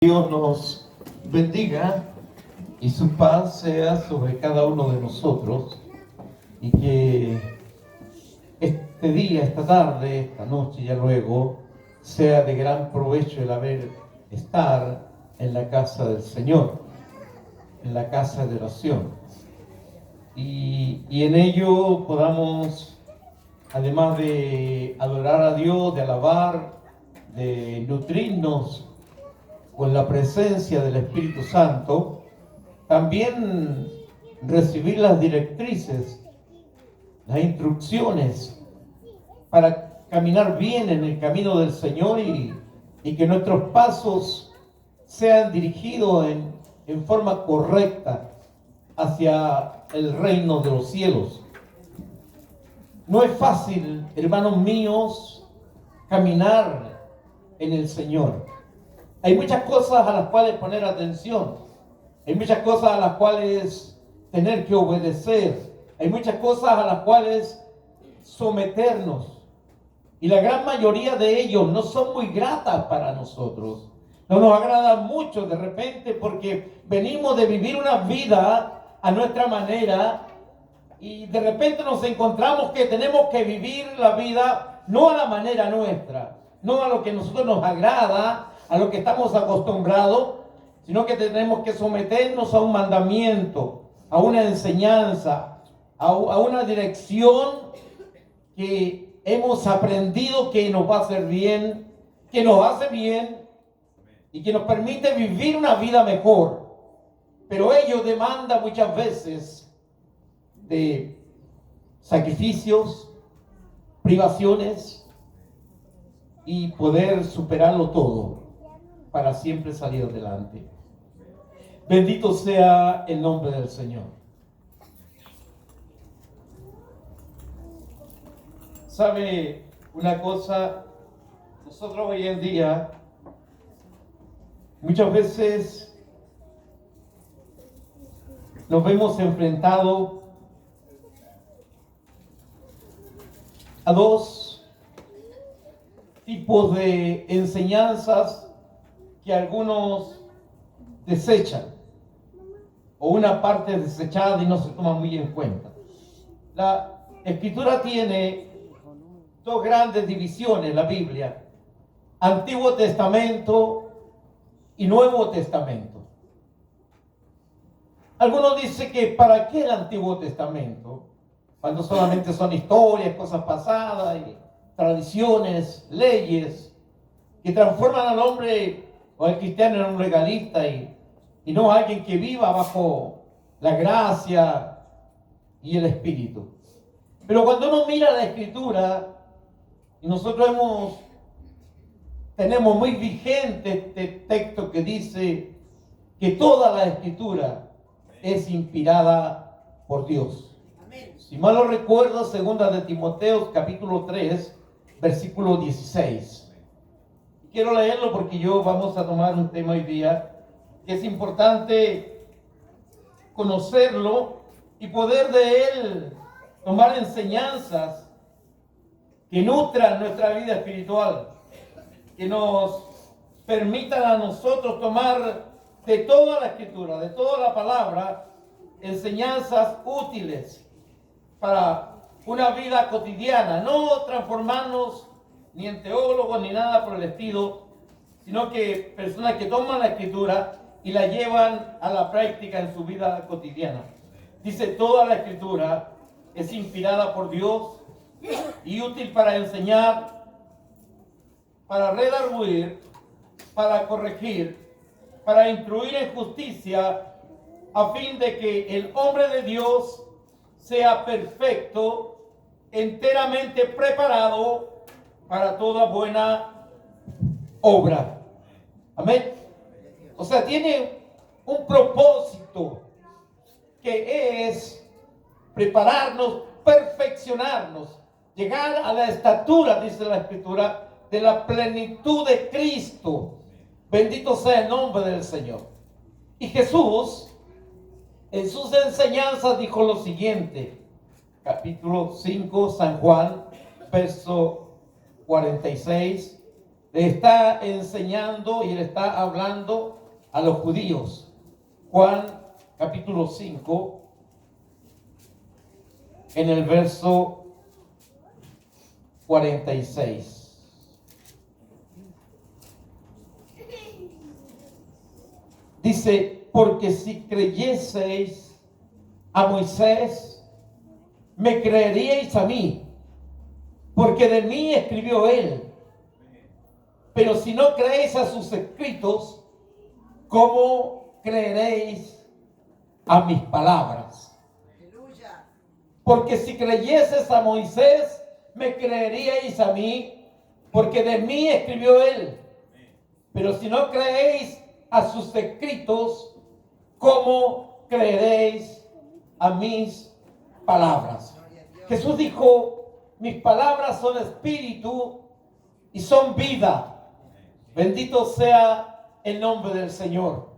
Dios nos bendiga y su paz sea sobre cada uno de nosotros, y que este día, esta tarde, esta noche, ya luego, sea de gran provecho el estar en la casa del Señor, en la casa de oración, y en ello podamos, además de adorar a Dios, de alabar, de nutrirnos con la presencia del Espíritu Santo, también recibir las directrices, las instrucciones para caminar bien en el camino del Señor, y que nuestros pasos sean dirigidos en forma correcta hacia el reino de los cielos. No es fácil, hermanos míos, caminar en el Señor. Hay muchas cosas a las cuales poner atención. Hay muchas cosas a las cuales tener que obedecer. Hay muchas cosas a las cuales someternos. Y la gran mayoría de ellos no son muy gratas para nosotros. No nos agradan mucho de repente, porque venimos de vivir una vida a nuestra manera, y de repente nos encontramos que tenemos que vivir la vida no a la manera nuestra, no a lo que a nosotros nos agrada, a lo que estamos acostumbrados, sino que tenemos que someternos a un mandamiento, a una enseñanza, a una dirección que hemos aprendido que nos va a hacer bien, que nos hace bien y que nos permite vivir una vida mejor. Pero ello demanda muchas veces de sacrificios, privaciones, y poder superarlo todo para siempre salir adelante. Bendito sea el nombre del Señor. ¿Sabe una cosa? Nosotros hoy en día muchas veces nos vemos enfrentados a dos tipos de enseñanzas que algunos desechan, o una parte desechada y no se toma muy en cuenta. La Escritura tiene dos grandes divisiones, la Biblia: Antiguo Testamento y Nuevo Testamento. Algunos dicen que ¿para qué el Antiguo Testamento? Cuando solamente son historias, cosas pasadas, y tradiciones, leyes que transforman al hombre o al cristiano en un legalista, y no alguien que viva bajo la gracia y el Espíritu. Pero cuando uno mira la Escritura, y nosotros tenemos muy vigente este texto que dice que toda la Escritura es inspirada por Dios. Si mal no recuerdo, segunda de Timoteo, capítulo 3, versículo 16. Quiero leerlo porque vamos a tomar un tema hoy día que es importante conocerlo y poder de él tomar enseñanzas que nutran nuestra vida espiritual, que nos permitan a nosotros tomar de toda la Escritura, de toda la palabra, enseñanzas útiles para una vida cotidiana, no transformarnos ni en teólogos ni nada por el estilo, sino que personas que toman la Escritura y la llevan a la práctica en su vida cotidiana. Dice: toda la Escritura es inspirada por Dios y útil para enseñar, para redarguir, para corregir, para instruir en justicia, a fin de que el hombre de Dios sea perfecto, enteramente preparado para toda buena obra. Amén. O sea, tiene un propósito, que es prepararnos, perfeccionarnos, llegar a la estatura, dice la Escritura, de la plenitud de Cristo. Bendito sea el nombre del Señor. Y Jesús, en sus enseñanzas, dijo lo siguiente: capítulo 5, San Juan, verso 46. le está enseñando y le está hablando a los judíos. Juan capítulo 5, en el verso 46. Dice, porque si creyeseis a Moisés, me creeríais a mí, porque de mí escribió él. Pero si no creéis a sus escritos, ¿cómo creeréis a mis palabras? Porque si creyeses a Moisés, me creeríais a mí, porque de mí escribió él. Pero si no creéis a sus escritos, ¿cómo creeréis a mis palabras? Jesús dijo, mis palabras son espíritu y son vida. Bendito sea el nombre del Señor.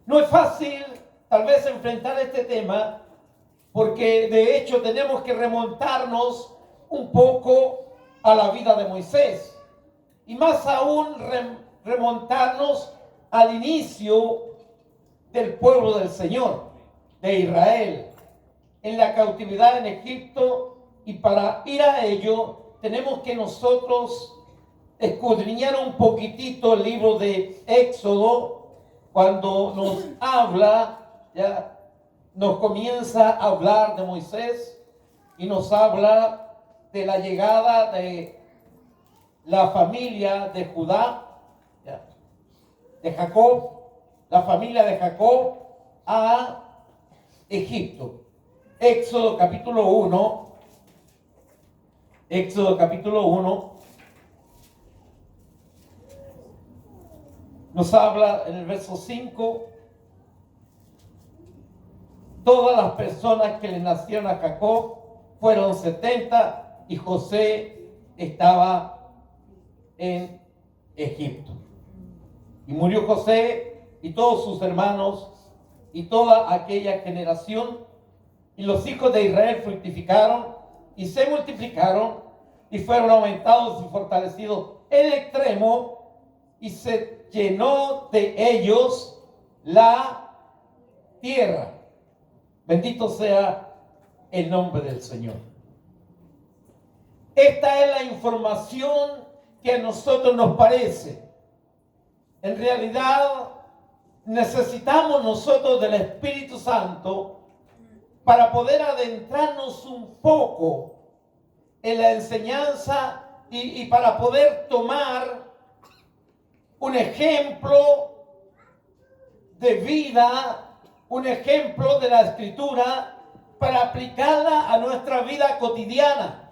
No es fácil tal vez enfrentar este tema, porque de hecho tenemos que remontarnos un poco a la vida de Moisés. Y más aún remontarnos al inicio del pueblo del Señor, de Israel, en la cautividad en Egipto. Y para ir a ello tenemos que nosotros escudriñar un poquitito el libro de Éxodo, cuando nos habla, ya nos comienza a hablar de Moisés y nos habla de la llegada de la familia de Judá, de Jacob, la familia de Jacob a Egipto. Éxodo capítulo 1, nos habla en el verso 5, todas las personas que le nacieron a Jacob fueron 70 y José estaba en Egipto. Y murió José y todos sus hermanos y toda aquella generación, y los hijos de Israel fructificaron y se multiplicaron y fueron aumentados y fortalecidos en extremo, y se llenó de ellos la tierra. Bendito sea el nombre del Señor. Esta es la información que a nosotros nos parece. En realidad necesitamos nosotros del Espíritu Santo para poder adentrarnos un poco en la enseñanza y para poder tomar un ejemplo de vida, un ejemplo de la Escritura para aplicarla a nuestra vida cotidiana.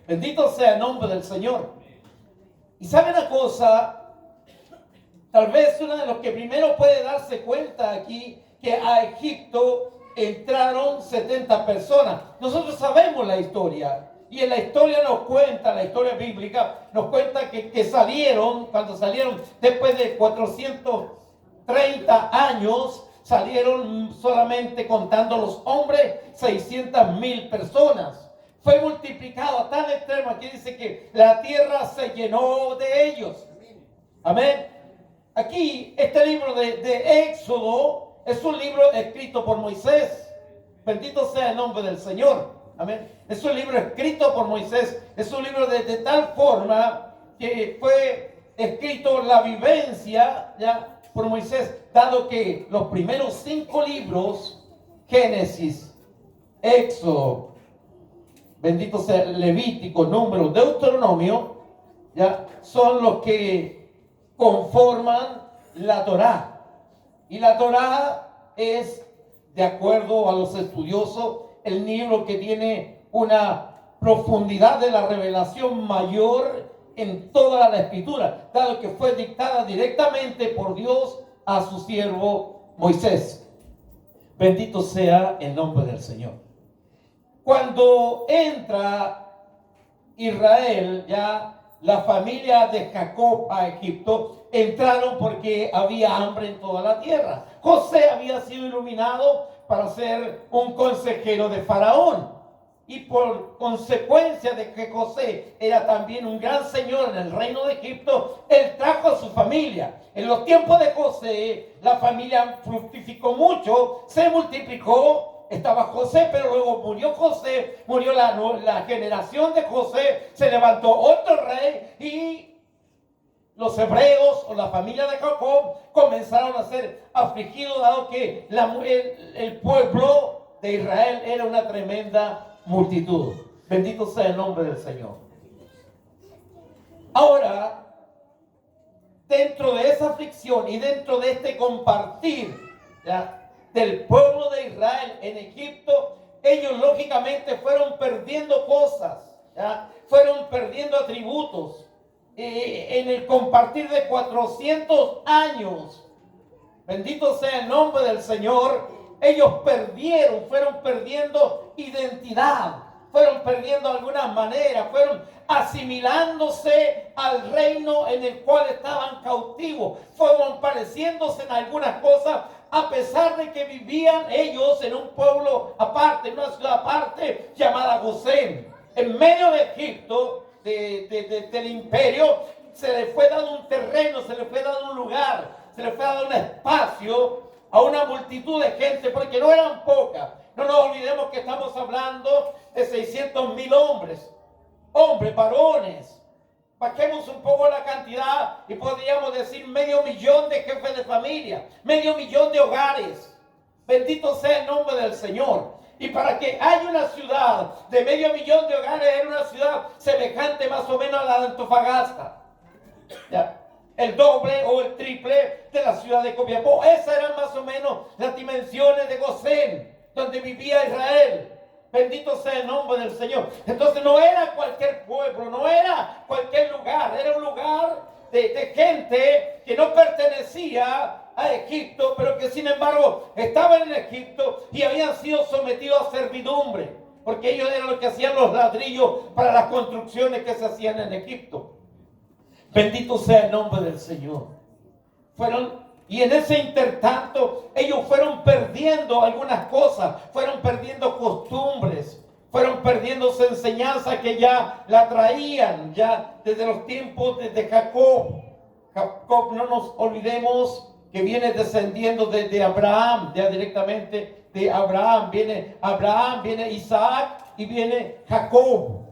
Bendito sea el nombre del Señor. Y sabe una cosa, tal vez uno de los que primero puede darse cuenta aquí, que a Egipto entraron 70 personas. Nosotros sabemos la historia, y en la historia nos cuenta, la historia bíblica nos cuenta que salieron, cuando salieron después de 430 años, salieron solamente contando los hombres 600,000 personas. Fue multiplicado a tal extremo, aquí dice que la tierra se llenó de ellos. Amén. Aquí, este libro de Éxodo es un libro escrito por Moisés. Bendito sea el nombre del Señor. Amén. Es un libro escrito por Moisés. Es un libro de tal forma que fue escrito la vivencia ya por Moisés, dado que los primeros 5 libros, Génesis, Éxodo, bendito sea Levítico, Número, Deuteronomio, ya son los que conforman la Torá. Y la Torá es, de acuerdo a los estudiosos, el libro que tiene una profundidad de la revelación mayor en toda la Escritura, dado que fue dictada directamente por Dios a su siervo Moisés. Bendito sea el nombre del Señor. Cuando entra Israel, ya la familia de Jacob a Egipto, entraron porque había hambre en toda la tierra. José había sido iluminado para ser un consejero de Faraón. y por consecuencia de que José era también un gran señor en el reino de Egipto, él trajo a su familia. En los tiempos de José, la familia fructificó mucho, se multiplicó. Estaba José, pero luego murió José, murió la generación de José, se levantó otro rey y los hebreos o la familia de Jacob comenzaron a ser afligidos, dado que el pueblo de Israel era una tremenda multitud. Bendito sea el nombre del Señor. Ahora, dentro de esa aflicción y dentro de este compartir, ¿ya?, del pueblo de Israel en Egipto, ellos lógicamente fueron perdiendo cosas, ¿ya?, fueron perdiendo atributos. En el compartir de 400 años, bendito sea el nombre del Señor, ellos fueron perdiendo identidad, fueron perdiendo alguna manera, fueron asimilándose al reino en el cual estaban cautivos, fueron pareciéndose en algunas cosas, a pesar de que vivían ellos en un pueblo aparte, en una ciudad aparte llamada Gosén, en medio de Egipto, del imperio. Se le fue dado un terreno, se le fue dado un lugar, se le fue dado un espacio a una multitud de gente, porque no eran pocas. No nos olvidemos que estamos hablando de 600,000 hombres, varones. Bajemos un poco la cantidad y podríamos decir 500,000 de jefes de familia, 500,000 de hogares. Bendito sea el nombre del Señor. Y para que haya una ciudad de 500,000 de hogares, era una ciudad semejante más o menos a la de Antofagasta, ¿ya?, el doble o el triple de la ciudad de Copiapó. Esas eran más o menos las dimensiones de Gosén, donde vivía Israel. Bendito sea el nombre del Señor. Entonces no era cualquier pueblo, no era cualquier lugar, era un lugar de gente que no pertenecía a Egipto, pero que sin embargo estaban en Egipto y habían sido sometidos a servidumbre, porque ellos eran los que hacían los ladrillos para las construcciones que se hacían en Egipto. Bendito sea el nombre del Señor. Y en ese intertanto, ellos fueron perdiendo algunas cosas, fueron perdiendo costumbres, fueron perdiendo su enseñanza que ya la traían, ya desde los tiempos de Jacob. Jacob, no nos olvidemos que viene descendiendo de Abraham, ya directamente de Abraham. Viene Isaac y viene Jacob.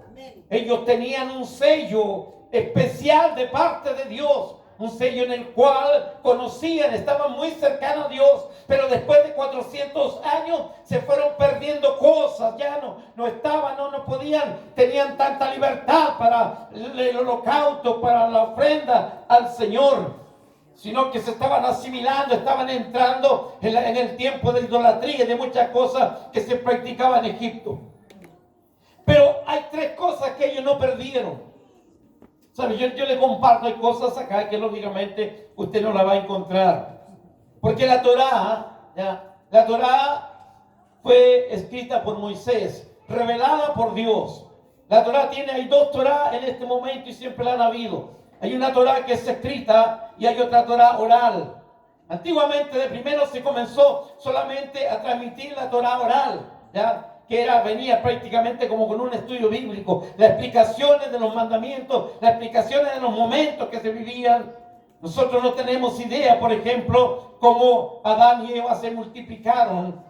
Ellos tenían un sello especial de parte de Dios, un sello en el cual conocían, estaban muy cercanos a Dios, pero después de 400 años se fueron perdiendo cosas, ya no estaban, no podían, tenían tanta libertad para el holocausto, para la ofrenda al Señor, sino que se estaban asimilando, estaban entrando en el tiempo de idolatría y de muchas cosas que se practicaban en Egipto. Pero hay tres cosas que ellos no perdieron. ¿Sabe? Yo le comparto, hay cosas acá que lógicamente usted no la va a encontrar. Porque la Torá fue escrita por Moisés, revelada por Dios. La Torá hay dos Torá en este momento y siempre la han habido. Hay una Torá que es escrita y hay otra Torá oral. Antiguamente, de primero se comenzó solamente a transmitir la Torá oral, ¿ya?, que venía prácticamente como con un estudio bíblico, las explicaciones de los mandamientos, las explicaciones de los momentos que se vivían. Nosotros no tenemos idea, por ejemplo, cómo Adán y Eva se multiplicaron,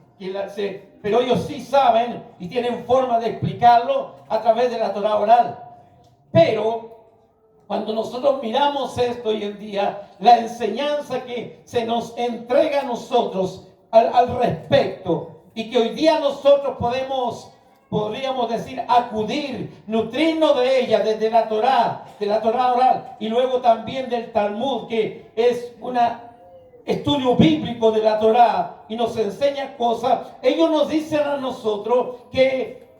pero ellos sí saben y tienen forma de explicarlo a través de la Torá oral. Pero cuando nosotros miramos esto hoy en día, la enseñanza que se nos entrega a nosotros al respecto, y que hoy día nosotros podríamos decir, acudir, nutrirnos de ella desde la Torá oral, y luego también del Talmud, que es un estudio bíblico de la Torá y nos enseña cosas. Ellos nos dicen a nosotros que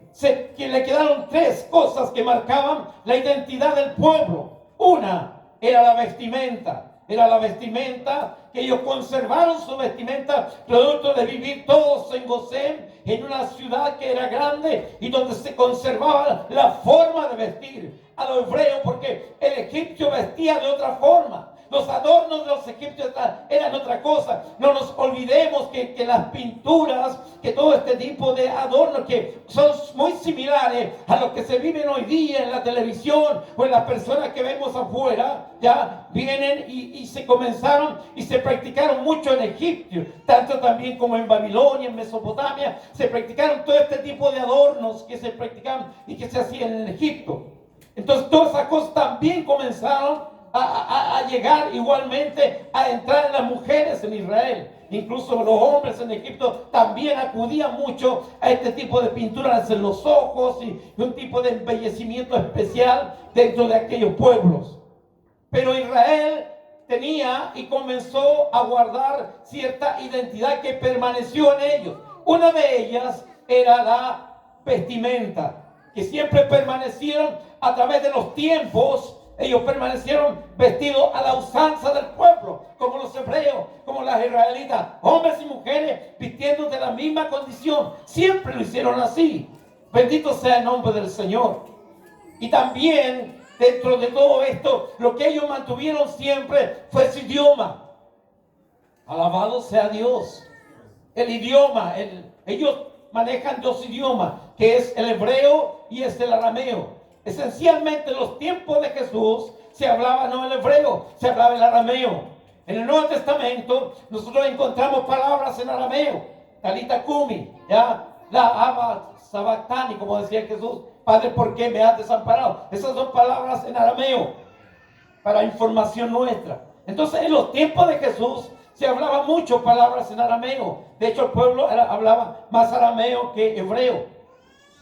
le quedaron tres cosas que marcaban la identidad del pueblo. Una era la vestimenta. Era la vestimenta, que ellos conservaron su vestimenta, producto de vivir todos en Gosén, en una ciudad que era grande y donde se conservaba la forma de vestir a los hebreos, porque el egipcio vestía de otra forma. Los adornos de los egipcios eran otra cosa. No nos olvidemos que las pinturas, que todo este tipo de adornos que son muy similares a lo que se viven hoy día en la televisión o en las personas que vemos afuera, ya vienen y se comenzaron y se practicaron mucho en Egipto, tanto también como en Babilonia, en Mesopotamia, se practicaron todo este tipo de adornos que se practicaban y que se hacían en Egipto. Entonces todas esas cosas también comenzaron a llegar igualmente a entrar en las mujeres en Israel. Incluso los hombres en Egipto también acudían mucho a este tipo de pinturas en los ojos y un tipo de embellecimiento especial dentro de aquellos pueblos. Pero Israel tenía y comenzó a guardar cierta identidad que permaneció en ellos. Una de ellas era la vestimenta, que siempre permanecieron a través de los tiempos. Ellos permanecieron vestidos a la usanza del pueblo, como los hebreos, como las israelitas, hombres y mujeres vistiendo de la misma condición. Siempre lo hicieron así. Bendito sea el nombre del Señor. Y también dentro de todo esto, lo que ellos mantuvieron siempre fue su idioma. Alabado sea Dios. El idioma, ellos manejan dos idiomas, que es el hebreo y es el arameo. Esencialmente en los tiempos de Jesús se hablaba no el hebreo, se hablaba el arameo. En el Nuevo Testamento nosotros encontramos palabras en arameo. Talita Kumi, ya, la Abba Sabactani, como decía Jesús, Padre, ¿por qué me has desamparado? Esas son palabras en arameo para información nuestra. Entonces en los tiempos de Jesús se hablaba mucho palabras en arameo. De hecho el pueblo hablaba más arameo que hebreo.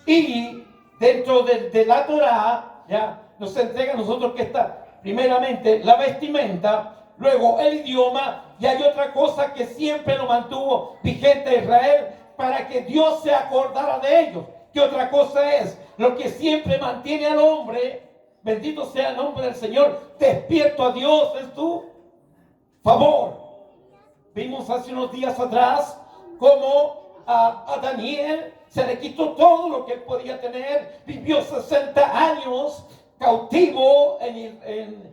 Y dentro de la Torá, ya nos entrega a nosotros que está primeramente la vestimenta, luego el idioma, y hay otra cosa que siempre lo mantuvo vigente a Israel para que Dios se acordara de ellos. ¿Qué otra cosa es? Lo que siempre mantiene al hombre, bendito sea el nombre del Señor, despierto a Dios en su favor. Vimos hace unos días atrás cómo a Daniel se le quitó todo lo que él podía tener. Vivió 60 años cautivo en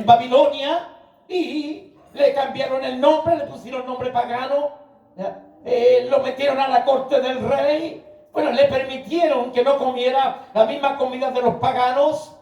Babilonia y le cambiaron el nombre, le pusieron nombre pagano, lo metieron a la corte del rey. Bueno, le permitieron que no comiera la misma comida de los paganos,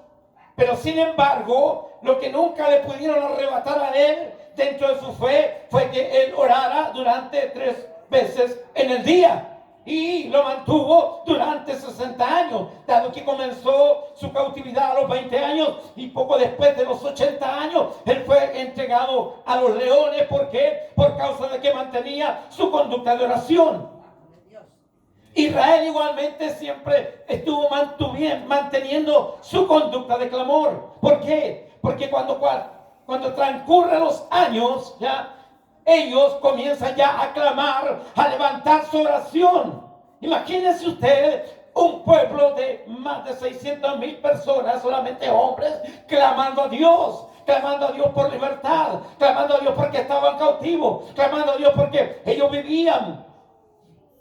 pero sin embargo, lo que nunca le pudieron arrebatar a él dentro de su fe fue que él orara durante 3 veces en el día. Y lo mantuvo durante 60 años, dado que comenzó su cautividad a los 20 años y poco después de los 80 años, él fue entregado a los leones. ¿Por qué? Por causa de que mantenía su conducta de oración. Israel igualmente siempre estuvo manteniendo su conducta de clamor. ¿Por qué? Porque cuando transcurren los años, ya ellos comienzan ya a clamar, a levantar su oración. Imagínense ustedes un pueblo de más de 600,000 personas, solamente hombres, clamando a Dios por libertad, clamando a Dios porque estaban cautivos, clamando a Dios porque ellos vivían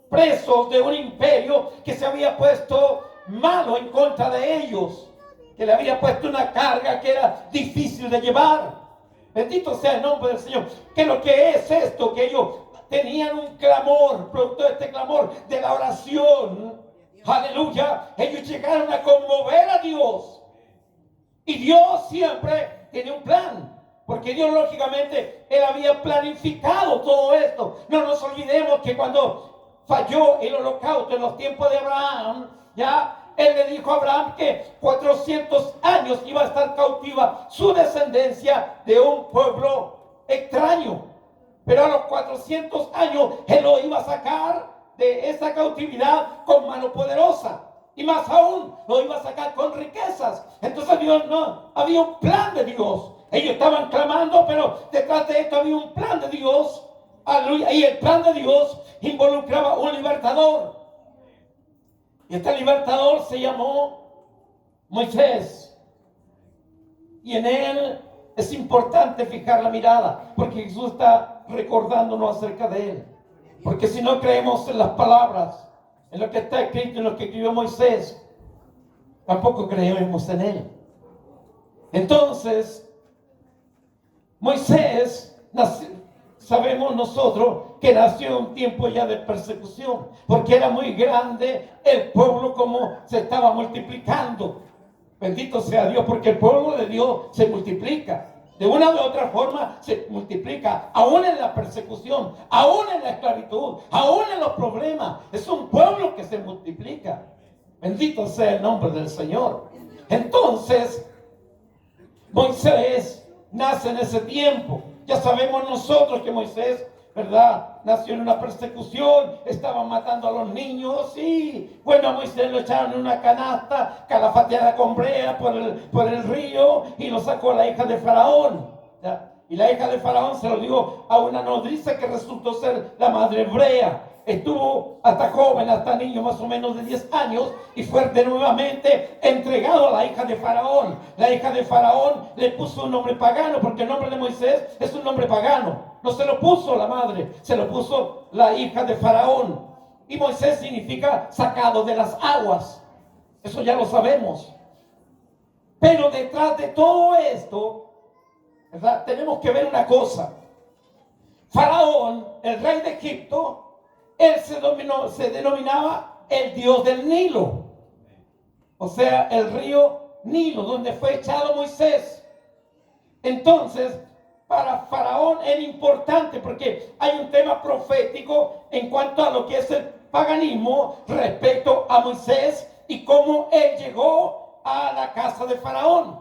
presos de un imperio que se había puesto malo en contra de ellos, que le había puesto una carga que era difícil de llevar. Bendito sea el nombre del Señor. ¿Qué es lo que es esto? Que ellos tenían un clamor, producto de este clamor, de la oración. Aleluya. Ellos llegaron a conmover a Dios. Y Dios siempre tiene un plan. Porque Dios, lógicamente, Él había planificado todo esto. No nos olvidemos que cuando falló el holocausto en los tiempos de Abraham, ya Él le dijo a Abraham que 400 años iba a estar cautiva su descendencia de un pueblo extraño. Pero a los 400 años Él lo iba a sacar de esa cautividad con mano poderosa. Y más aún, lo iba a sacar con riquezas. Entonces Dios no, había un plan de Dios. Ellos estaban clamando, pero detrás de esto había un plan de Dios. Aleluya. Y el plan de Dios involucraba un libertador. Y este libertador se llamó Moisés. Y en él es importante fijar la mirada, porque Jesús está recordándonos acerca de él. Porque si no creemos en las palabras, en lo que está escrito, en lo que escribió Moisés, tampoco creemos en él. Entonces, Moisés sabemos nosotros que nació en un tiempo ya de persecución, porque era muy grande el pueblo como se estaba multiplicando. Bendito sea Dios, porque el pueblo de Dios se multiplica. De una u otra forma se multiplica, aún en la persecución, aún en la esclavitud, aún en los problemas. Es un pueblo que se multiplica. Bendito sea el nombre del Señor. Entonces, Moisés nace en ese tiempo. Ya sabemos nosotros que Moisés, ¿verdad?, nació en una persecución, estaban matando a los niños y bueno, a Moisés lo echaron en una canasta calafateada con brea por el río y lo sacó la hija de Faraón, ¿ya? Y la hija de Faraón se lo dio a una nodriza que resultó ser la madre hebrea. Estuvo hasta joven, hasta niño más o menos de 10 años y fue de nuevamente entregado a la hija de Faraón. La hija de Faraón le puso un nombre pagano porque el nombre de Moisés es un nombre pagano. No se lo puso la madre, se lo puso la hija de Faraón. Y Moisés significa sacado de las aguas. Eso ya lo sabemos. Pero detrás de todo esto, ¿verdad?, tenemos que ver una cosa. Faraón, el rey de Egipto, él se denominaba el Dios del Nilo. O sea, el río Nilo, donde fue echado Moisés. Entonces, para Faraón era importante porque hay un tema profético en cuanto a lo que es el paganismo respecto a Moisés y cómo él llegó a la casa de Faraón.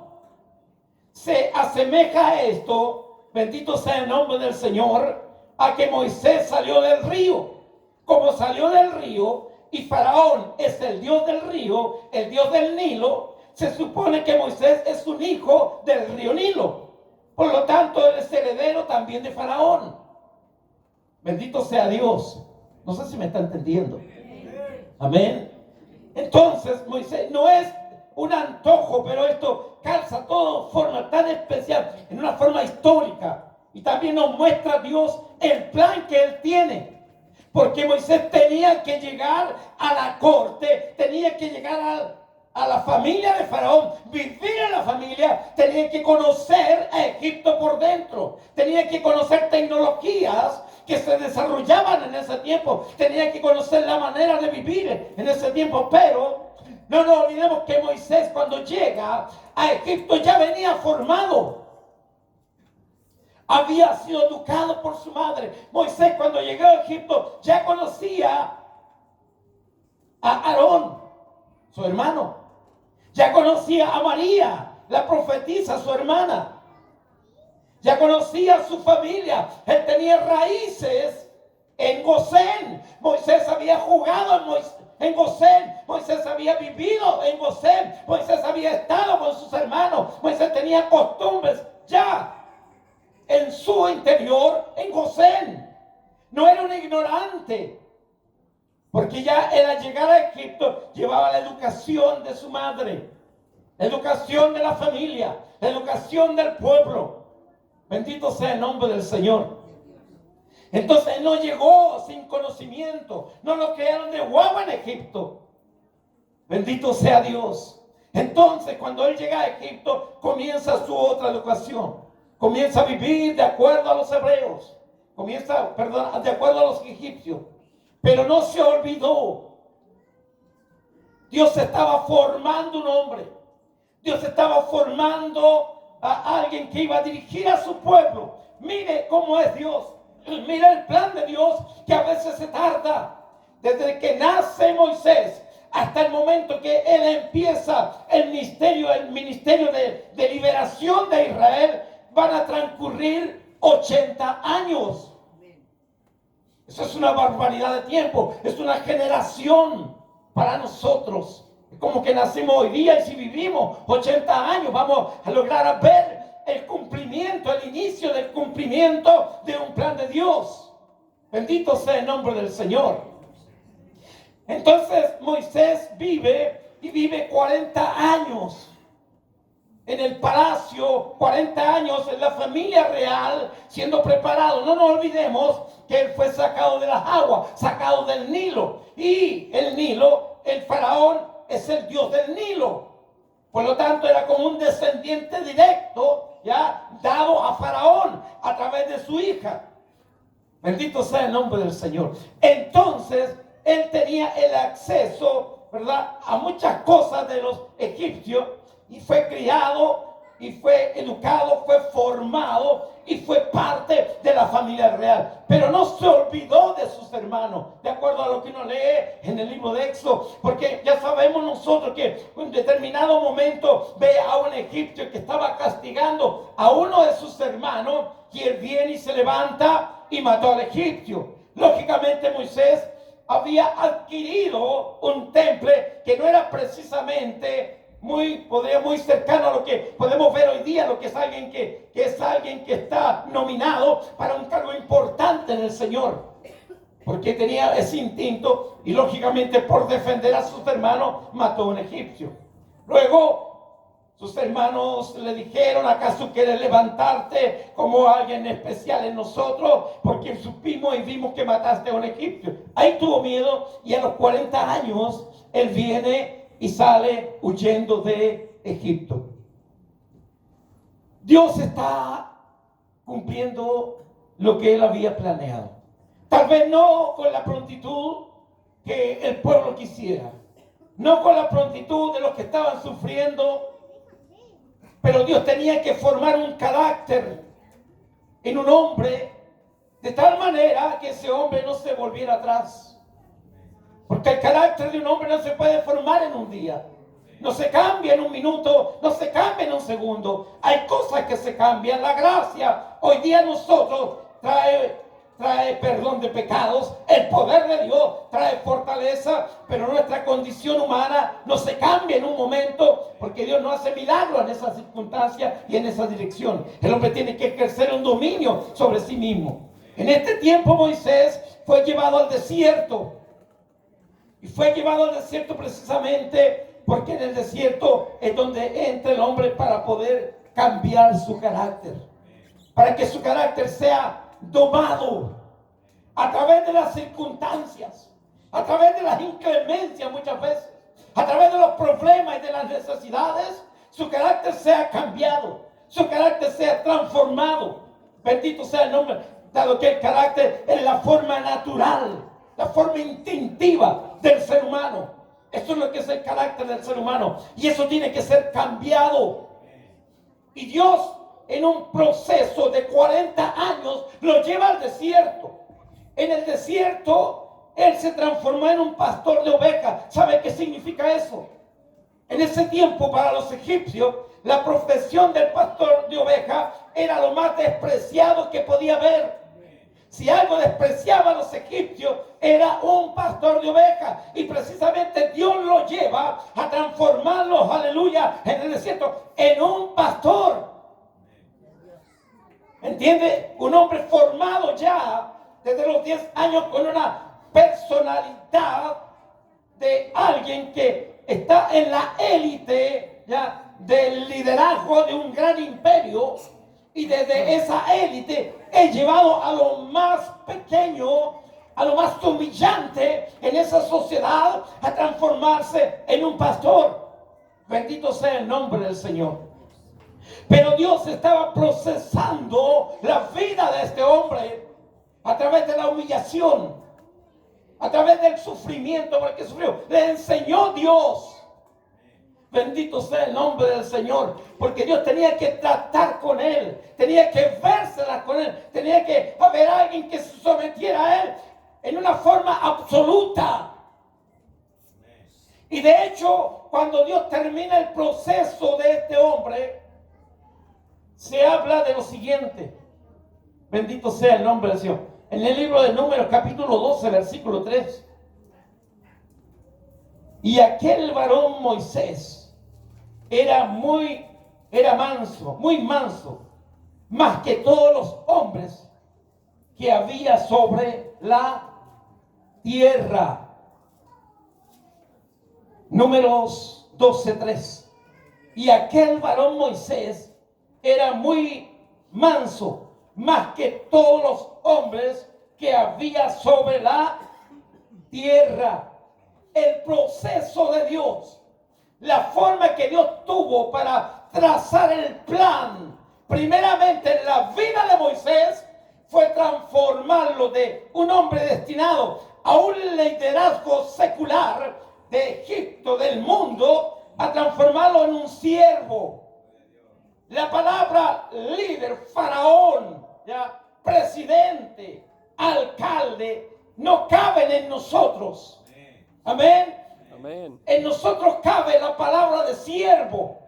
Se asemeja a esto, bendito sea el nombre del Señor, a que Moisés salió del río. Como salió del río y Faraón es el Dios del río, el Dios del Nilo, se supone que Moisés es un hijo del río Nilo. Por lo tanto, él es heredero también de Faraón. Bendito sea Dios. No sé si me está entendiendo. Amén. Entonces, Moisés no es un antojo, pero esto calza todo de forma tan especial, en una forma histórica. Y también nos muestra Dios el plan que él tiene. Porque Moisés tenía que llegar a la corte, tenía que llegar a la familia de Faraón, vivir en la familia, tenía que conocer a Egipto por dentro, tenía que conocer tecnologías que se desarrollaban en ese tiempo, tenía que conocer la manera de vivir en ese tiempo, pero no nos olvidemos que Moisés cuando llega a Egipto ya venía formado. Había sido educado por su madre. Moisés cuando llegó a Egipto ya conocía a Aarón, su hermano. Ya conocía a María, la profetisa, su hermana. Ya conocía a su familia. Él tenía raíces en Gosén. Moisés había jugado en Gosén. Moisés había vivido en Gosén. Moisés había estado con sus hermanos. Moisés tenía costumbres ya en su interior, en Gosén. No era un ignorante, porque ya al llegar a Egipto llevaba la educación de su madre, la educación de la familia, la educación del pueblo. Bendito sea el nombre del Señor. Entonces él no llegó sin conocimiento, no lo crearon de guagua en Egipto. Bendito sea Dios. Entonces cuando él llega a Egipto comienza su otra educación. Comienza a vivir de acuerdo a los hebreos. De acuerdo a los egipcios. Pero no se olvidó. Dios estaba formando un hombre. Dios estaba formando a alguien que iba a dirigir a su pueblo. Mire cómo es Dios. Mire el plan de Dios que a veces se tarda. Desde que nace Moisés hasta el momento que él empieza el ministerio de liberación de Israel, van a transcurrir 80 años. Eso es una barbaridad de tiempo. Es una generación para nosotros. Es como que nacimos hoy día y si vivimos 80 años vamos a lograr ver el cumplimiento, el inicio del cumplimiento de un plan de Dios. Bendito sea el nombre del Señor. Entonces Moisés vive 40 años en el palacio, 40 años en la familia real, siendo preparado. No nos olvidemos que él fue sacado de las aguas, sacado del Nilo. Y el Nilo, el faraón, es el Dios del Nilo. Por lo tanto, era como un descendiente directo ya dado a Faraón a través de su hija. Bendito sea el nombre del Señor. Entonces, él tenía el acceso, ¿verdad?, a muchas cosas de los egipcios, y fue criado, y fue educado, fue formado, y fue parte de la familia real. Pero no se olvidó de sus hermanos, de acuerdo a lo que uno lee en el libro de Éxodo, porque ya sabemos nosotros que en un determinado momento ve a un egipcio que estaba castigando a uno de sus hermanos, y él viene y se levanta y mató al egipcio. Lógicamente Moisés había adquirido un temple que no era precisamente muy cercano a lo que podemos ver hoy día, lo que es alguien que está nominado para un cargo importante en el Señor, porque tenía ese instinto, y lógicamente por defender a sus hermanos mató a un egipcio. Luego sus hermanos le dijeron: ¿acaso quieres levantarte como alguien especial en nosotros? Porque supimos y vimos que mataste a un egipcio. Ahí tuvo miedo, y a los 40 años él viene y sale huyendo de Egipto. Dios está cumpliendo lo que él había planeado. Tal vez no con la prontitud que el pueblo quisiera, no con la prontitud de los que estaban sufriendo, pero Dios tenía que formar un carácter en un hombre de tal manera que ese hombre no se volviera atrás. Porque el carácter de un hombre no se puede formar en un día, no se cambia en un minuto, no se cambia en un segundo. Hay cosas que se cambian. La gracia hoy día nosotros trae perdón de pecados, el poder de Dios trae fortaleza, pero nuestra condición humana no se cambia en un momento, porque Dios no hace milagros en esas circunstancias y en esa dirección. El hombre tiene que ejercer un dominio sobre sí mismo. En este tiempo Moisés fue llevado al desierto, y fue llevado al desierto precisamente porque en el desierto es donde entra el hombre para poder cambiar su carácter, para que su carácter sea domado a través de las circunstancias, a través de las inclemencias muchas veces, a través de los problemas y de las necesidades. Su carácter sea cambiado, su carácter sea transformado. Bendito sea el nombre, dado que el carácter es la forma natural, la forma instintiva del ser humano. Eso es lo que es el carácter del ser humano, y eso tiene que ser cambiado. Y Dios, en un proceso de 40 años, lo lleva al desierto. En el desierto, él se transformó en un pastor de ovejas. ¿Sabe qué significa eso? En ese tiempo, para los egipcios, la profesión del pastor de ovejas era lo más despreciado que podía haber. Si algo despreciaba a los egipcios, era un pastor de ovejas. Y precisamente Dios lo lleva a transformarlos, aleluya, en el desierto, en un pastor. ¿Entiende? Un hombre formado ya desde los 10 años con una personalidad de alguien que está en la élite ya del liderazgo de un gran imperio. Y desde esa élite es llevado a lo más pequeño, a lo más humillante en esa sociedad, a transformarse en un pastor. Bendito sea el nombre del Señor. Pero Dios estaba procesando la vida de este hombre a través de la humillación, a través del sufrimiento, porque sufrió. Le enseñó Dios. Bendito sea el nombre del Señor, porque Dios tenía que tratar con él, tenía que vérsela con él, tenía que haber alguien que se sometiera a él en una forma absoluta. Y de hecho, cuando Dios termina el proceso de este hombre, se habla de lo siguiente. Bendito sea el nombre del Señor. En el libro de Números, capítulo 12, versículo 3. Y aquel varón Moisés era manso, muy manso, más que todos los hombres que había sobre la tierra. Números 12:3. Y aquel varón Moisés era muy manso, más que todos los hombres que había sobre la tierra. El proceso de Dios, la forma que Dios tuvo para trazar el plan primeramente en la vida de Moisés fue transformarlo de un hombre destinado a un liderazgo secular de Egipto, del mundo, a transformarlo en un siervo. La palabra líder, faraón, ¿ya? Presidente, alcalde, no caben en nosotros. Amén. Amén. En nosotros cabe la palabra de siervo.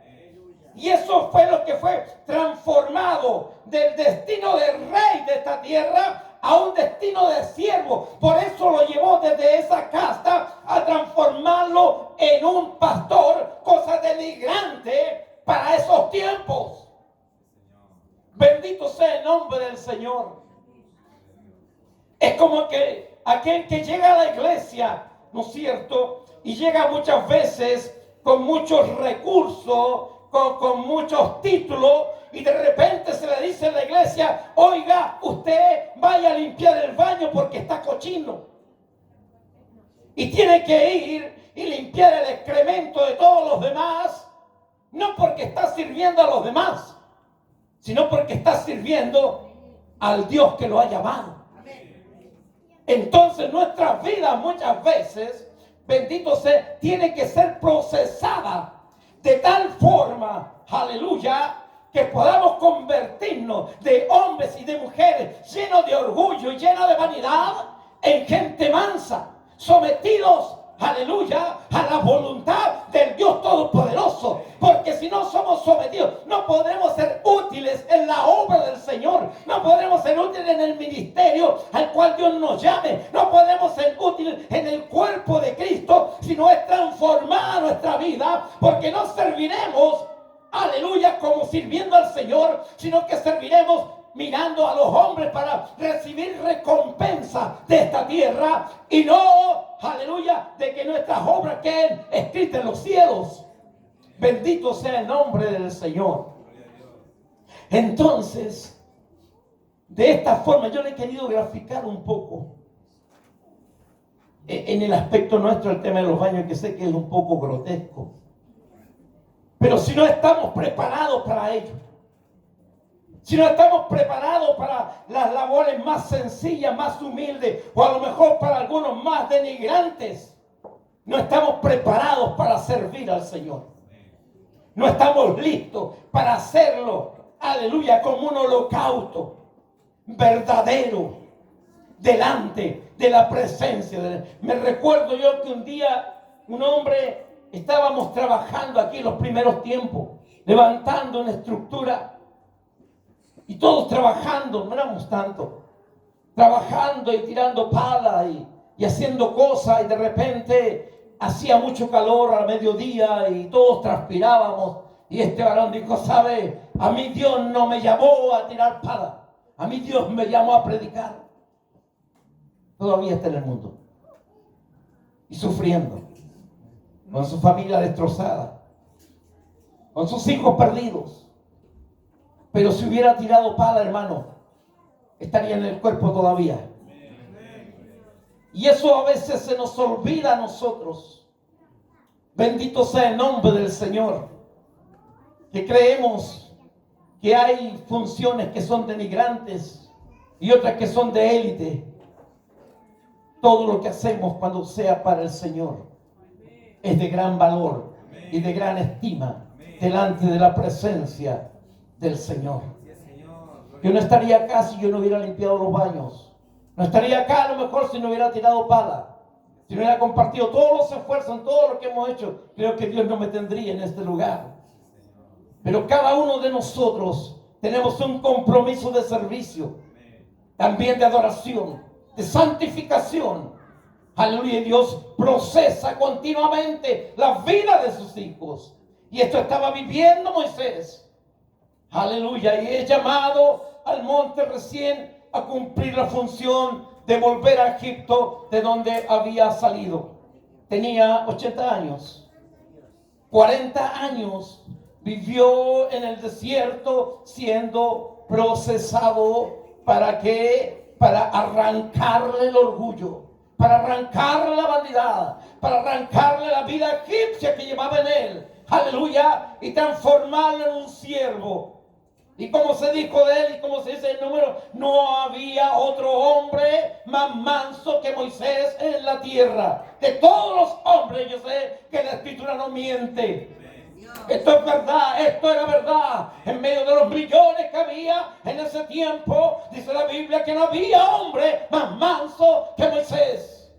Y eso fue lo que fue transformado del destino de rey de esta tierra a un destino de siervo. Por eso lo llevó desde esa casta a transformarlo en un pastor, cosa denigrante para esos tiempos. Bendito sea el nombre del Señor. Es como que aquel que llega a la iglesia, ¿no es cierto? Y llega muchas veces con muchos recursos, con muchos títulos, y de repente se le dice en la iglesia: oiga, usted vaya a limpiar el baño porque está cochino. Y tiene que ir y limpiar el excremento de todos los demás, no porque está sirviendo a los demás, sino porque está sirviendo al Dios que lo ha llamado. Entonces nuestras vidas muchas veces, bendito sea, tiene que ser procesada de tal forma, aleluya, que podamos convertirnos de hombres y de mujeres llenos de orgullo y llenos de vanidad en gente mansa, sometidos, aleluya, a la voluntad del Dios Todopoderoso. Porque si no somos sometidos, no podremos ser útiles en la obra del Señor, no podremos ser útiles en el ministerio al cual Dios nos llame, no podemos ser útiles en el cuerpo de Cristo si no es transformada nuestra vida, porque no serviremos, aleluya, como sirviendo al Señor, sino que serviremos mirando a los hombres para recibir recompensa de esta tierra, y no, aleluya, de que nuestras obras queden escritas en los cielos. Bendito sea el nombre del Señor. Entonces, de esta forma yo le he querido graficar un poco en el aspecto nuestro el tema de los baños, que sé que es un poco grotesco, pero si no estamos preparados para ello, si no estamos preparados para las labores más sencillas, más humildes, o a lo mejor para algunos más denigrantes, no estamos preparados para servir al Señor. No estamos listos para hacerlo, aleluya, como un holocausto verdadero delante de la presencia de Él. Me recuerdo yo que un día un hombre, estábamos trabajando aquí en los primeros tiempos, levantando una estructura, y todos trabajando, no éramos tantos, trabajando y tirando pala y haciendo cosas, y de repente hacía mucho calor al mediodía y todos transpirábamos, y este varón dijo: ¿sabe? A mí Dios no me llamó a tirar pala, a mí Dios me llamó a predicar. Todavía está en el mundo y sufriendo, con su familia destrozada, con sus hijos perdidos. Pero si hubiera tirado pala, hermano, estaría en el cuerpo todavía. Y eso a veces se nos olvida a nosotros. Bendito sea el nombre del Señor. Que creemos que hay funciones que son denigrantes y otras que son de élite. Todo lo que hacemos cuando sea para el Señor es de gran valor y de gran estima delante de la presencia del Señor. Yo no estaría acá si yo no hubiera limpiado los baños. No estaría acá a lo mejor si no hubiera tirado pala, si no hubiera compartido todos los esfuerzos en todo lo que hemos hecho. Creo que Dios no me tendría en este lugar. Pero cada uno de nosotros tenemos un compromiso de servicio, también de adoración, de santificación. Aleluya. Dios procesa continuamente la vida de sus hijos, y esto estaba viviendo Moisés. Aleluya. Y es llamado al monte recién a cumplir la función de volver a Egipto, de donde había salido. Tenía 80 años. 40 años vivió en el desierto siendo procesado. ¿Para qué? Para arrancarle el orgullo, para arrancarle la vanidad, para arrancarle la vida egipcia que llevaba en él. Aleluya. Y transformarlo en un siervo. Y como se dijo de él y como se dice el número, no había otro hombre más manso que Moisés en la tierra. De todos los hombres, yo sé que la escritura no miente. Esto es verdad, esto era verdad. En medio de los millones que había en ese tiempo, dice la Biblia que no había hombre más manso que Moisés.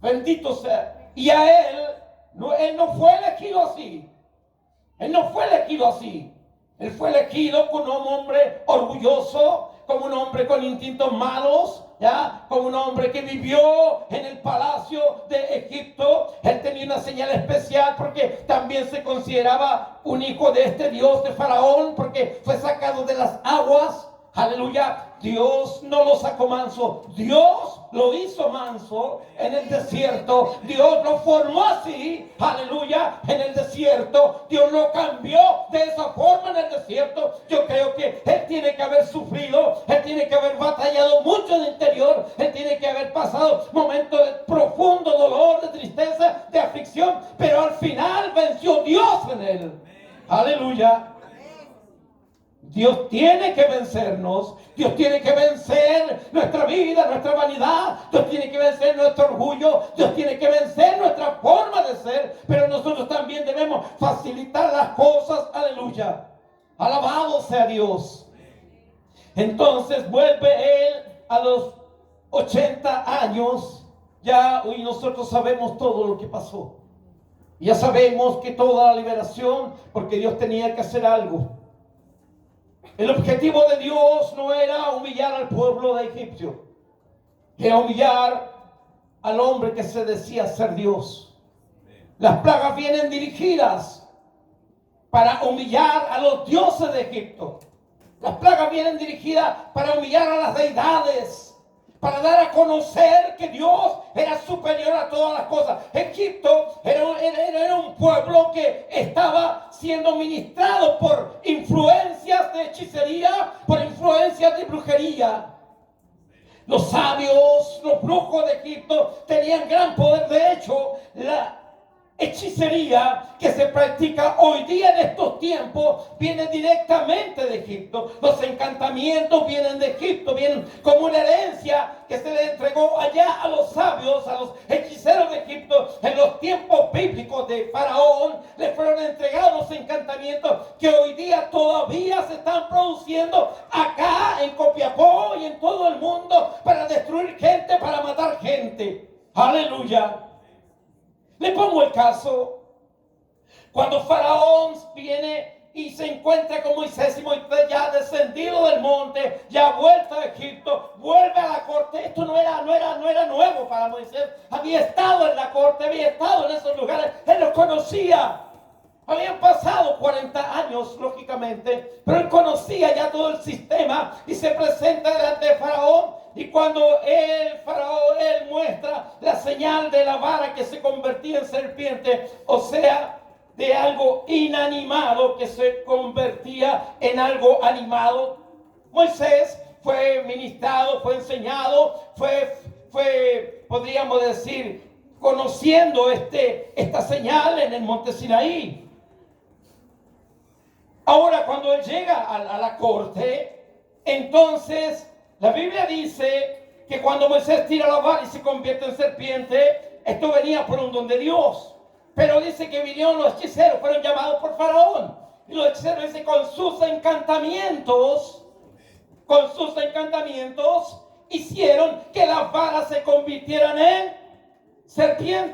Bendito sea. Y a él no fue elegido así. Él no fue elegido así. Él fue elegido como un hombre orgulloso, como un hombre con instintos malos, ¿ya? Como un hombre que vivió en el palacio de Egipto. Él tenía una señal especial porque también se consideraba un hijo de este Dios de Faraón, porque fue sacado de las aguas. Aleluya. Dios no lo sacó manso, Dios lo hizo manso en el desierto. Dios lo formó así, aleluya, en el desierto. Dios lo cambió de esa forma en el desierto. Yo creo que él tiene que haber sufrido, él tiene que haber batallado mucho en el interior, él tiene que haber pasado momentos de profundo dolor, de tristeza, de aflicción, pero al final venció Dios en él. Aleluya. Dios tiene que vencernos, Dios tiene que vencer nuestra vida, nuestra vanidad, Dios tiene que vencer nuestro orgullo, Dios tiene que vencer nuestra forma de ser, pero nosotros también debemos facilitar las cosas, aleluya. Alabado sea Dios. Entonces vuelve él a los 80 años, ya hoy nosotros sabemos todo lo que pasó. Ya sabemos que toda la liberación, porque Dios tenía que hacer algo. El objetivo de Dios no era humillar al pueblo de Egipto, era humillar al hombre que se decía ser Dios. Las plagas vienen dirigidas para humillar a los dioses de Egipto. Las plagas vienen dirigidas para humillar a las deidades, para dar a conocer que Dios era superior a todas las cosas. Egipto era un pueblo que estaba siendo ministrado por influencias de hechicería, por influencias de brujería. Los sabios, los brujos de Egipto tenían gran poder. De hecho, la hechicería que se practica hoy día en estos tiempos viene directamente de Egipto. Los encantamientos vienen de Egipto, vienen como una herencia que se le entregó allá a los sabios, a los hechiceros de Egipto. En los tiempos bíblicos de Faraón le fueron entregados los encantamientos que hoy día todavía se están produciendo acá en Copiapó y en todo el mundo para destruir gente, para matar gente. Aleluya. Le pongo el caso, cuando Faraón viene y se encuentra con Moisés, y Moisés ya descendido del monte, ya vuelto a Egipto, vuelve a la corte. Esto no era nuevo para Moisés, había estado en la corte, había estado en esos lugares, él los conocía. Habían pasado 40 años, lógicamente, pero él conocía ya todo el sistema y se presenta delante de Faraón. Y cuando él muestra la señal de la vara que se convertía en serpiente, o sea, de algo inanimado que se convertía en algo animado. Moisés fue ministrado, fue enseñado, fue podríamos decir, conociendo esta señal en el monte Sinaí. Ahora, cuando él llega a la corte, entonces la Biblia dice que cuando Moisés tira la vara y se convierte en serpiente, esto venía por un don de Dios. Pero dice que vinieron los hechiceros, fueron llamados por Faraón. Y los hechiceros dicen con sus encantamientos, hicieron que las varas se convirtieran en serpientes.